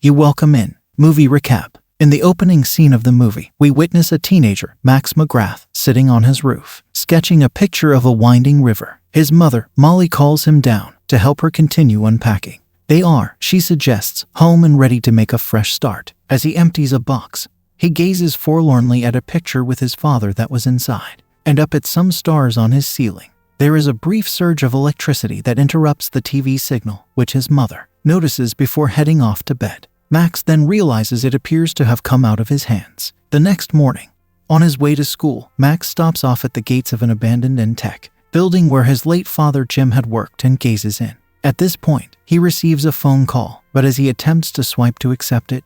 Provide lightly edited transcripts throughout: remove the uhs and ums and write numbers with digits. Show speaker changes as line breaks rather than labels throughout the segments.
You welcome in. Movie recap. In the opening scene of the movie, we witness a teenager, Max McGrath, sitting on his roof, sketching a picture of a winding river. His mother, Molly, calls him down to help her continue unpacking. They are, she suggests, home and ready to make a fresh start. As he empties a box, he gazes forlornly at a picture with his father that was inside, and up at some stars on his ceiling. There is a brief surge of electricity that interrupts the TV signal, which his mother notices before heading off to bed. Max then realizes it appears to have come out of his hands. The next morning, on his way to school, Max stops off at the gates of an abandoned tech building where his late father Jim had worked and gazes in. At this point, he receives a phone call, but as he attempts to swipe to accept it,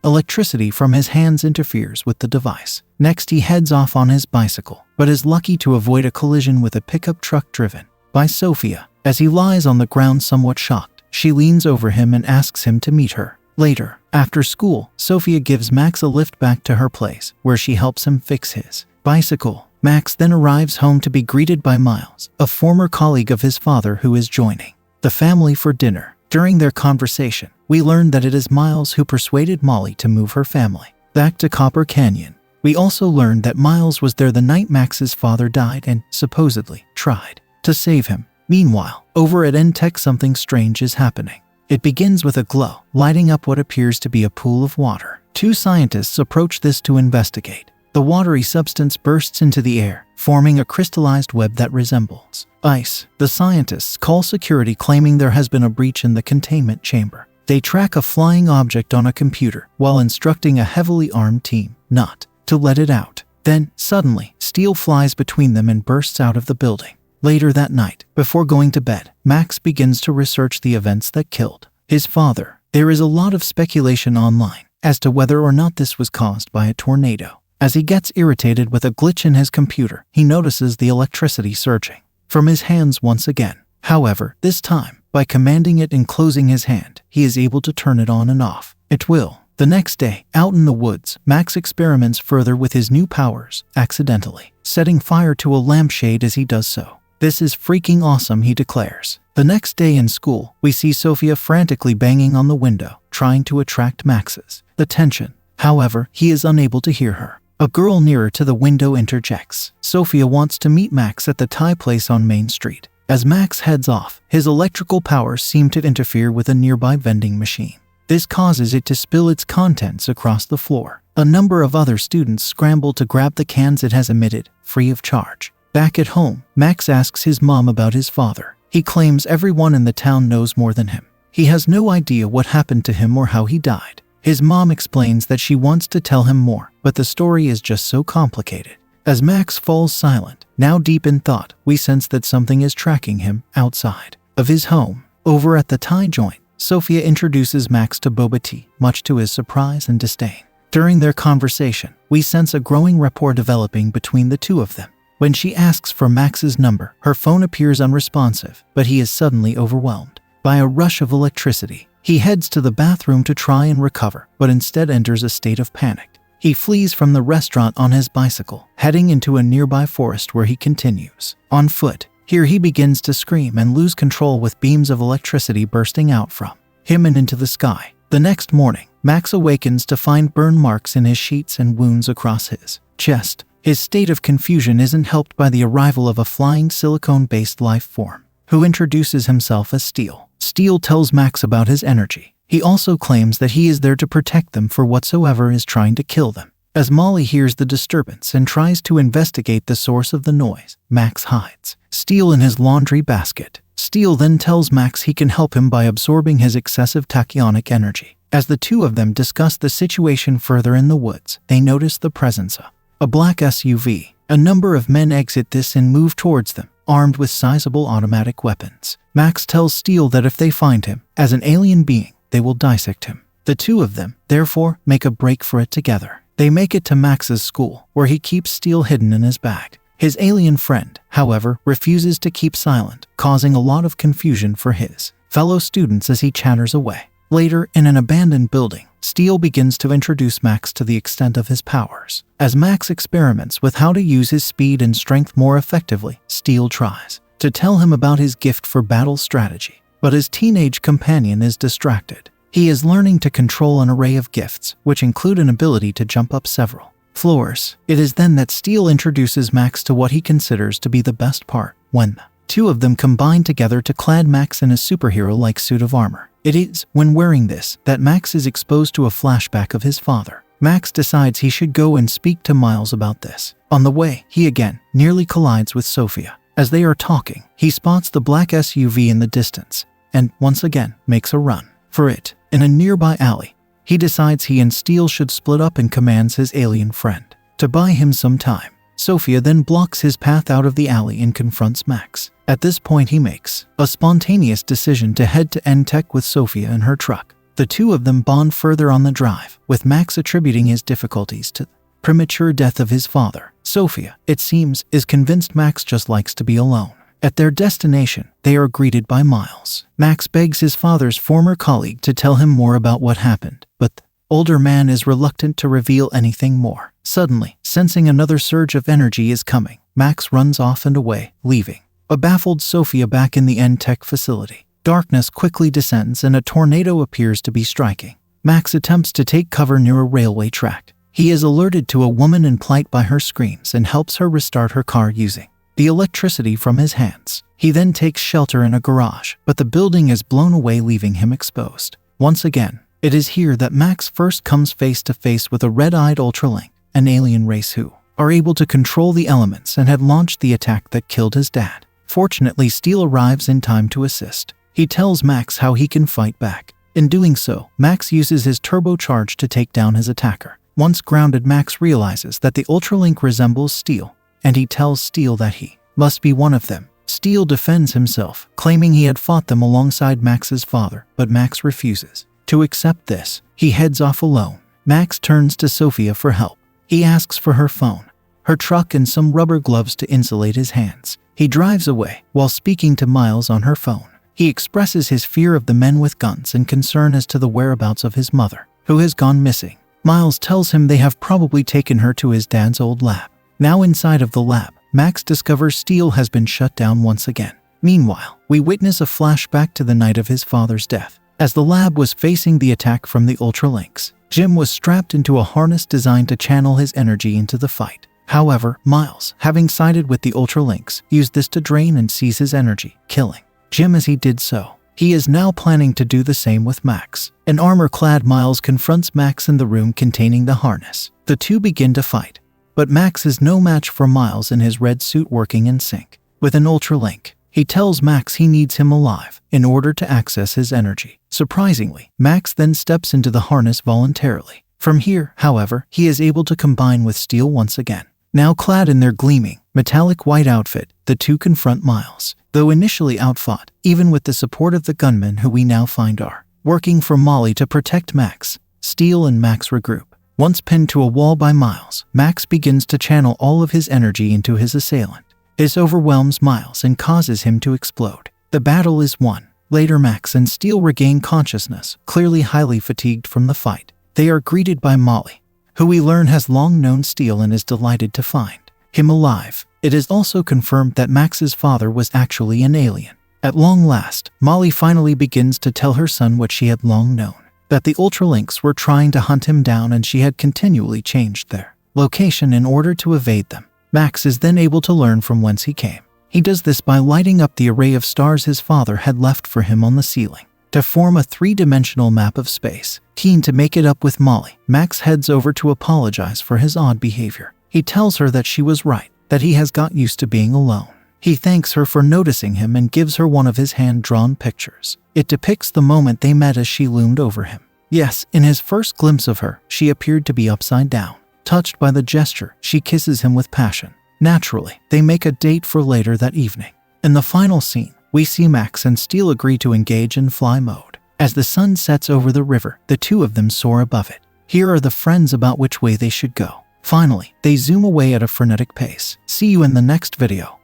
electricity from his hands interferes with the device. Next, he heads off on his bicycle, but is lucky to avoid a collision with a pickup truck driven by Sophia. As he lies on the ground somewhat shocked, she leans over him and asks him to meet her. Later, after school, Sophia gives Max a lift back to her place, where she helps him fix his bicycle. Max then arrives home to be greeted by Miles, a former colleague of his father who is joining the family for dinner. During their conversation, we learn that it is Miles who persuaded Molly to move her family back to Copper Canyon. We also learned that Miles was there the night Max's father died and, supposedly, tried to save him. Meanwhile, over at Tech, something strange is happening. It begins with a glow, lighting up what appears to be a pool of water. Two scientists approach this to investigate. The watery substance bursts into the air, forming a crystallized web that resembles ice. The scientists call security, claiming there has been a breach in the containment chamber. They track a flying object on a computer while instructing a heavily armed team not to let it out. Then, suddenly, Steel flies between them and bursts out of the building. Later that night, before going to bed, Max begins to research the events that killed his father. There is a lot of speculation online as to whether or not this was caused by a tornado. As he gets irritated with a glitch in his computer, he notices the electricity surging from his hands once again. However, this time, by commanding it and closing his hand, he is able to turn it on and off at will. The next day, out in the woods, Max experiments further with his new powers, accidentally setting fire to a lampshade as he does so. "This is freaking awesome," he declares. The next day in school, we see Sophia frantically banging on the window, trying to attract Max's attention. However, he is unable to hear her. A girl nearer to the window interjects. Sophia wants to meet Max at the Thai place on Main Street. As Max heads off, his electrical powers seem to interfere with a nearby vending machine. This causes it to spill its contents across the floor. A number of other students scramble to grab the cans it has emitted, free of charge. Back at home, Max asks his mom about his father. He claims everyone in the town knows more than him. He has no idea what happened to him or how he died. His mom explains that she wants to tell him more, but the story is just so complicated. As Max falls silent, now deep in thought, we sense that something is tracking him outside of his home. Over at the Thai joint, Sophia introduces Max to boba tea, much to his surprise and disdain. During their conversation, we sense a growing rapport developing between the two of them. When she asks for Max's number, her phone appears unresponsive, but he is suddenly overwhelmed by a rush of electricity. He heads to the bathroom to try and recover, but instead enters a state of panic. He flees from the restaurant on his bicycle, heading into a nearby forest where he continues on foot. Here he begins to scream and lose control with beams of electricity bursting out from him and into the sky. The next morning, Max awakens to find burn marks in his sheets and wounds across his chest. His state of confusion isn't helped by the arrival of a flying silicone-based life form, who introduces himself as Steel. Steel tells Max about his energy. He also claims that he is there to protect them for whatsoever is trying to kill them. As Molly hears the disturbance and tries to investigate the source of the noise, Max hides Steel in his laundry basket. Steel then tells Max he can help him by absorbing his excessive tachyonic energy. As the two of them discuss the situation further in the woods, they notice the presence of a black SUV. A number of men exit this and move towards them, armed with sizable automatic weapons. Max tells Steel that if they find him as an alien being, they will dissect him. The two of them, therefore, make a break for it together. They make it to Max's school, where he keeps Steel hidden in his bag. His alien friend, however, refuses to keep silent, causing a lot of confusion for his fellow students as he chatters away. Later, in an abandoned building, Steel begins to introduce Max to the extent of his powers. As Max experiments with how to use his speed and strength more effectively, Steel tries to tell him about his gift for battle strategy, but his teenage companion is distracted. He is learning to control an array of gifts, which include an ability to jump up several floors. It is then that Steel introduces Max to what he considers to be the best part, when the two of them combine together to clad Max in a superhero-like suit of armor. It is when wearing this that Max is exposed to a flashback of his father. Max decides he should go and speak to Miles about this. On the way, he again nearly collides with Sophia. As they are talking, he spots the black SUV in the distance and once again makes a run for it. In a nearby alley, he decides he and Steel should split up and commands his alien friend to buy him some time. Sophia then blocks his path out of the alley and confronts Max. At this point, he makes a spontaneous decision to head to N-Tech with Sophia in her truck. The two of them bond further on the drive, with Max attributing his difficulties to the premature death of his father. Sophia, it seems, is convinced Max just likes to be alone. At their destination, they are greeted by Miles. Max begs his father's former colleague to tell him more about what happened, but the older man is reluctant to reveal anything more. Suddenly, sensing another surge of energy is coming, Max runs off and away, leaving a baffled Sophia back in the N-Tech facility. Darkness quickly descends and a tornado appears to be striking. Max attempts to take cover near a railway track. He is alerted to a woman in plight by her screams and helps her restart her car using the electricity from his hands. He then takes shelter in a garage, but the building is blown away, leaving him exposed. Once again, it is here that Max first comes face to face with a red-eyed Ultralink, an alien race who are able to control the elements and had launched the attack that killed his dad. Fortunately, Steel arrives in time to assist. He tells Max how he can fight back. In doing so, Max uses his turbocharge to take down his attacker. Once grounded, Max realizes that the Ultralink resembles Steel, and he tells Steel that he must be one of them. Steel defends himself, claiming he had fought them alongside Max's father, but Max refuses to accept this. He heads off alone. Max turns to Sophia for help. He asks for her phone, her truck, and some rubber gloves to insulate his hands. He drives away while speaking to Miles on her phone. He expresses his fear of the men with guns and concern as to the whereabouts of his mother, who has gone missing. Miles tells him they have probably taken her to his dad's old lab. Now inside of the lab, Max discovers Steel has been shut down once again. Meanwhile, we witness a flashback to the night of his father's death. As the lab was facing the attack from the Ultralinks, Jim was strapped into a harness designed to channel his energy into the fight. However, Miles, having sided with the Ultralinks, used this to drain and seize his energy, killing Jim as he did so. He is now planning to do the same with Max. An armor-clad Miles confronts Max in the room containing the harness. The two begin to fight, but Max is no match for Miles in his red suit working in sync with an Ultralink. He tells Max he needs him alive in order to access his energy. Surprisingly, Max then steps into the harness voluntarily. From here, however, he is able to combine with Steel once again. Now clad in their gleaming, metallic white outfit, the two confront Miles. Though initially outfought, even with the support of the gunmen who we now find are working for Molly to protect Max, Steel and Max regroup. Once pinned to a wall by Miles, Max begins to channel all of his energy into his assailant. This overwhelms Miles and causes him to explode. The battle is won. Later, Max and Steel regain consciousness, clearly highly fatigued from the fight. They are greeted by Molly, who we learn has long known Steel and is delighted to find him alive. It is also confirmed that Max's father was actually an alien. At long last, Molly finally begins to tell her son what she had long known, that the Ultralinks were trying to hunt him down and she had continually changed their location in order to evade them. Max is then able to learn from whence he came. He does this by lighting up the array of stars his father had left for him on the ceiling to form a three-dimensional map of space. Keen to make it up with Molly, Max heads over to apologize for his odd behavior. He tells her that she was right, that he has got used to being alone. He thanks her for noticing him and gives her one of his hand-drawn pictures. It depicts the moment they met as she loomed over him. Yes, in his first glimpse of her, she appeared to be upside down. Touched by the gesture, she kisses him with passion. Naturally, they make a date for later that evening. In the final scene, we see Max and Steel agree to engage in fly mode. As the sun sets over the river, the two of them soar above it. Here are the friends about which way they should go. Finally, they zoom away at a frenetic pace. See you in the next video.